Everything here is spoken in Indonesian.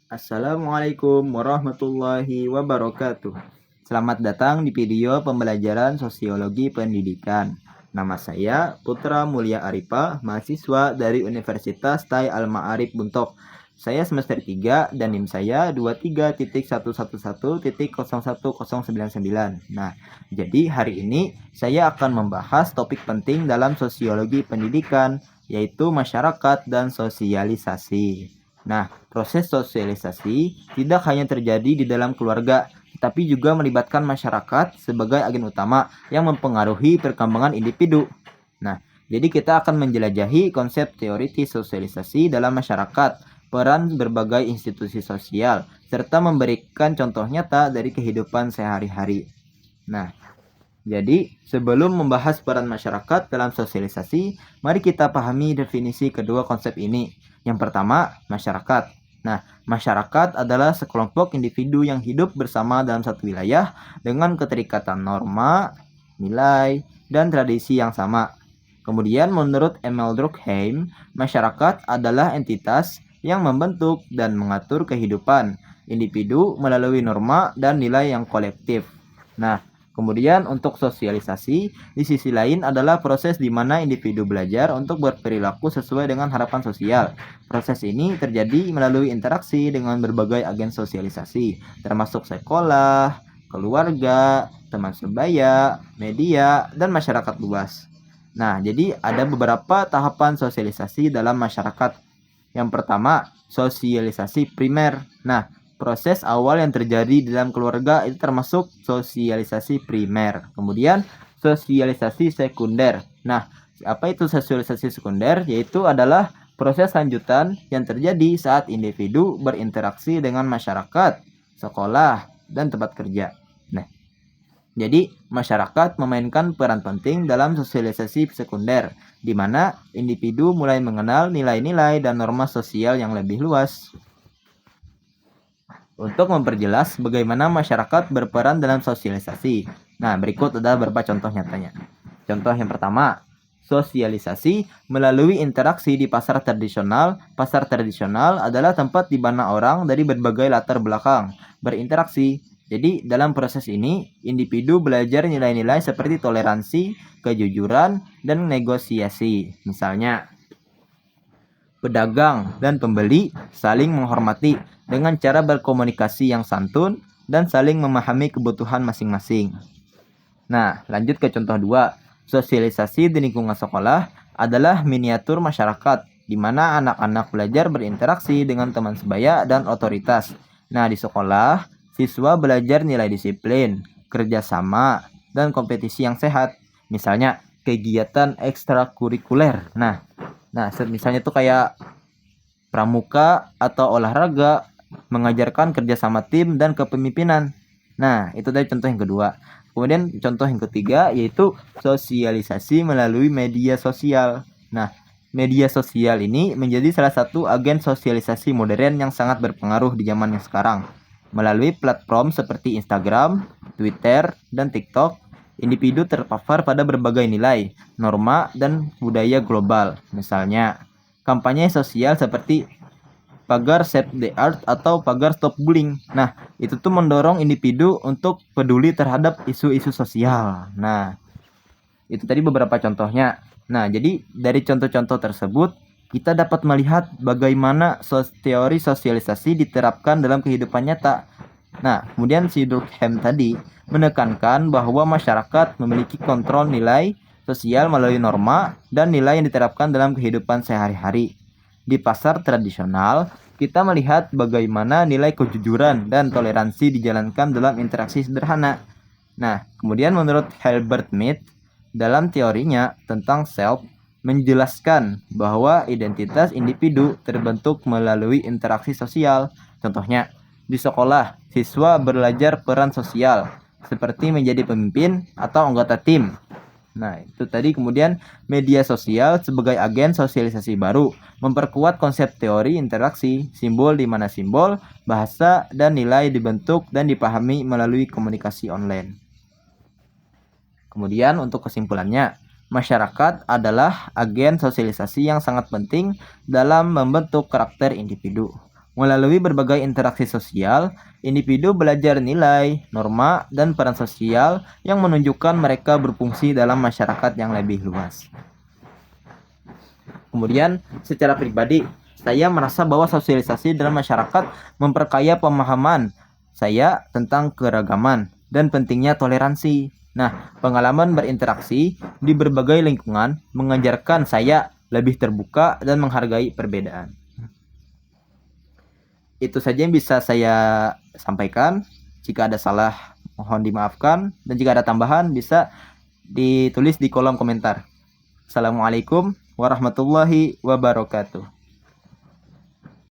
Assalamualaikum warahmatullahi wabarakatuh. Selamat datang di video pembelajaran Sosiologi Pendidikan. Nama saya Putra Mulia Arifa, mahasiswa dari Universitas Tai Al Ma'arif Buntok. Saya semester 3 dan NIM saya 23.111.01099. Nah, jadi hari ini saya akan membahas topik penting dalam sosiologi pendidikan, yaitu masyarakat dan sosialisasi. Nah, proses sosialisasi tidak hanya terjadi di dalam keluarga, tapi juga melibatkan masyarakat sebagai agen utama yang mempengaruhi perkembangan individu. Nah, jadi kita akan menjelajahi konsep teoritis sosialisasi dalam masyarakat, peran berbagai institusi sosial, serta memberikan contoh nyata dari kehidupan sehari-hari. Nah, jadi sebelum membahas peran masyarakat dalam sosialisasi, mari kita pahami definisi kedua konsep ini. Yang pertama, masyarakat. Nah, masyarakat adalah sekelompok individu yang hidup bersama dalam satu wilayah dengan keterikatan norma, nilai, dan tradisi yang sama. Kemudian menurut Emil Durkheim, masyarakat adalah entitas yang membentuk dan mengatur kehidupan individu melalui norma dan nilai yang kolektif. Nah, kemudian untuk sosialisasi, di sisi lain adalah proses di mana individu belajar untuk berperilaku sesuai dengan harapan sosial. Proses ini terjadi melalui interaksi dengan berbagai agen sosialisasi, termasuk sekolah, keluarga, teman sebaya, media, dan masyarakat luas. Nah, jadi ada beberapa tahapan sosialisasi dalam masyarakat. Yang pertama, sosialisasi primer. Nah, proses awal yang terjadi di dalam keluarga itu termasuk sosialisasi primer. Kemudian sosialisasi sekunder. Nah, apa itu sosialisasi sekunder? Yaitu adalah proses lanjutan yang terjadi saat individu berinteraksi dengan masyarakat, sekolah, dan tempat kerja. Nah, jadi masyarakat memainkan peran penting dalam sosialisasi sekunder, di mana individu mulai mengenal nilai-nilai dan norma sosial yang lebih luas. Untuk memperjelas bagaimana masyarakat berperan dalam sosialisasi. Nah, berikut adalah beberapa contoh nyatanya. Contoh yang pertama, sosialisasi melalui interaksi di pasar tradisional. Pasar tradisional adalah tempat di mana orang dari berbagai latar belakang berinteraksi. Jadi, dalam proses ini, individu belajar nilai-nilai seperti toleransi, kejujuran, dan negosiasi. Misalnya, pedagang dan pembeli saling menghormati dengan cara berkomunikasi yang santun dan saling memahami kebutuhan masing-masing. Nah, lanjut ke contoh 2. Sosialisasi di lingkungan sekolah adalah miniatur masyarakat, di mana anak-anak belajar berinteraksi dengan teman sebaya dan otoritas. Nah, di sekolah, siswa belajar nilai disiplin, kerjasama, dan kompetisi yang sehat. Misalnya, kegiatan ekstrakurikuler. Nah, misalnya tuh kayak pramuka atau olahraga, mengajarkan kerjasama tim dan kepemimpinan. Nah, itu dari contoh yang kedua. Kemudian contoh yang ketiga yaitu sosialisasi melalui media sosial. Nah, media sosial ini menjadi salah satu agen sosialisasi modern yang sangat berpengaruh di zaman yang sekarang. Melalui platform seperti Instagram, Twitter, dan TikTok, individu terpapar pada berbagai nilai, norma, dan budaya global. Misalnya, kampanye sosial seperti pagar Save the Earth atau pagar Stop Bullying. Nah, itu tuh mendorong individu untuk peduli terhadap isu-isu sosial. Nah, itu tadi beberapa contohnya. Nah, jadi dari contoh-contoh tersebut, kita dapat melihat bagaimana teori sosialisasi diterapkan dalam kehidupan nyata. Nah, kemudian si Durkheim tadi menekankan bahwa masyarakat memiliki kontrol nilai sosial melalui norma dan nilai yang diterapkan dalam kehidupan sehari-hari. Di pasar tradisional, kita melihat bagaimana nilai kejujuran dan toleransi dijalankan dalam interaksi sederhana. Nah, kemudian menurut Herbert Mead, dalam teorinya tentang self, menjelaskan bahwa identitas individu terbentuk melalui interaksi sosial. Contohnya, di sekolah, siswa belajar peran sosial, seperti menjadi pemimpin atau anggota tim. Nah, itu tadi. Kemudian media sosial sebagai agen sosialisasi baru memperkuat konsep teori interaksi, simbol di mana simbol, bahasa, dan nilai dibentuk dan dipahami melalui komunikasi online. Kemudian untuk kesimpulannya, masyarakat adalah agen sosialisasi yang sangat penting dalam membentuk karakter individu. Melalui berbagai interaksi sosial, individu belajar nilai, norma, dan peran sosial yang menunjukkan mereka berfungsi dalam masyarakat yang lebih luas. Kemudian, secara pribadi, saya merasa bahwa sosialisasi dalam masyarakat memperkaya pemahaman saya tentang keragaman dan pentingnya toleransi. Nah, pengalaman berinteraksi di berbagai lingkungan mengajarkan saya lebih terbuka dan menghargai perbedaan. Itu saja yang bisa saya sampaikan. Jika ada salah, mohon dimaafkan. Dan jika ada tambahan, bisa ditulis di kolom komentar. Assalamualaikum warahmatullahi wabarakatuh.